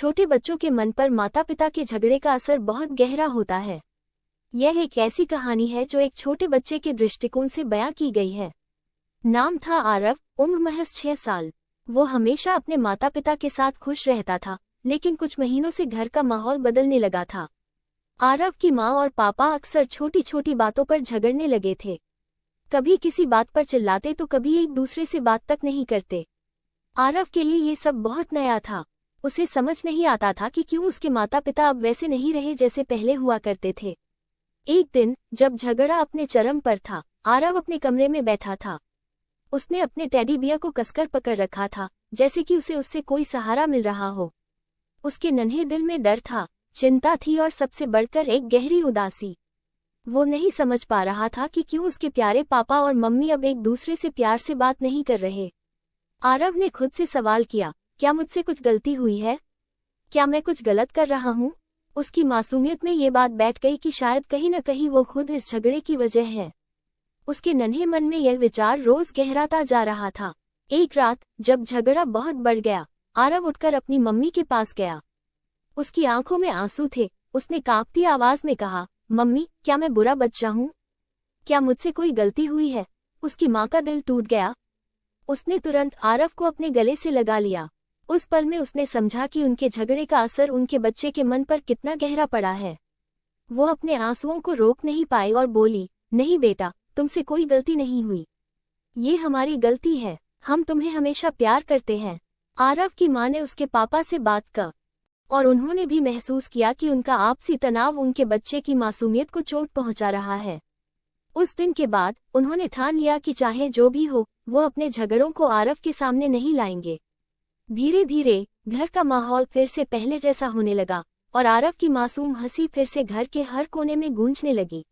छोटे बच्चों के मन पर माता पिता के झगड़े का असर बहुत गहरा होता है। यह एक ऐसी कहानी है जो एक छोटे बच्चे के दृष्टिकोण से बयां की गई है। नाम था आरव, उम्र महज 6 साल। वो हमेशा अपने माता पिता के साथ खुश रहता था, लेकिन कुछ महीनों से घर का माहौल बदलने लगा था। आरव की माँ और पापा अक्सर छोटी छोटी बातों पर झगड़ने लगे थे। कभी किसी बात पर चिल्लाते तो कभी एक दूसरे से बात तक नहीं करते। आरव के लिए ये सब बहुत नया था। उसे समझ नहीं आता था कि क्यों उसके माता पिता अब वैसे नहीं रहे जैसे पहले हुआ करते थे। एक दिन जब झगड़ा अपने चरम पर था, आरव अपने कमरे में बैठा था। उसने अपने टेडी बियर को कसकर पकड़ रखा था, जैसे कि उसे उससे कोई सहारा मिल रहा हो। उसके नन्हे दिल में डर था, चिंता थी और सबसे बढ़कर एक गहरी उदासी। वो नहीं समझ पा रहा था कि क्यों उसके प्यारे पापा और मम्मी अब एक दूसरे से प्यार से बात नहीं कर रहे। आरव ने खुद से सवाल किया, क्या मुझसे कुछ गलती हुई है? क्या मैं कुछ गलत कर रहा हूँ? उसकी मासूमियत में ये बात बैठ गई कि शायद कहीं न कहीं वो खुद इस झगड़े की वजह है। उसके नन्हे मन में यह विचार रोज गहराता जा रहा था। एक रात जब झगड़ा बहुत बढ़ गया, आरव उठकर अपनी मम्मी के पास गया। उसकी आंखों में आंसू थे। उसने कांपती आवाज में कहा, मम्मी, क्या मैं बुरा बच्चा हूँ? क्या मुझसे कोई गलती हुई है? उसकी माँ का दिल टूट गया। उसने तुरंत आरव को अपने गले से लगा लिया। उस पल में उसने समझा कि उनके झगड़े का असर उनके बच्चे के मन पर कितना गहरा पड़ा है। वो अपने आंसुओं को रोक नहीं पाई और बोली, नहीं बेटा, तुमसे कोई गलती नहीं हुई। ये हमारी गलती है। हम तुम्हें हमेशा प्यार करते हैं। आरव की माँ ने उसके पापा से बात की और उन्होंने भी महसूस किया कि उनका आपसी तनाव उनके बच्चे की मासूमियत को चोट पहुंचा रहा है। उस दिन के बाद उन्होंने ठान लिया कि चाहे जो भी हो, वो अपने झगड़ों को आरव के सामने नहीं लाएंगे। धीरे धीरे घर का माहौल फिर से पहले जैसा होने लगा और आरव की मासूम हंसी फिर से घर के हर कोने में गूंजने लगी।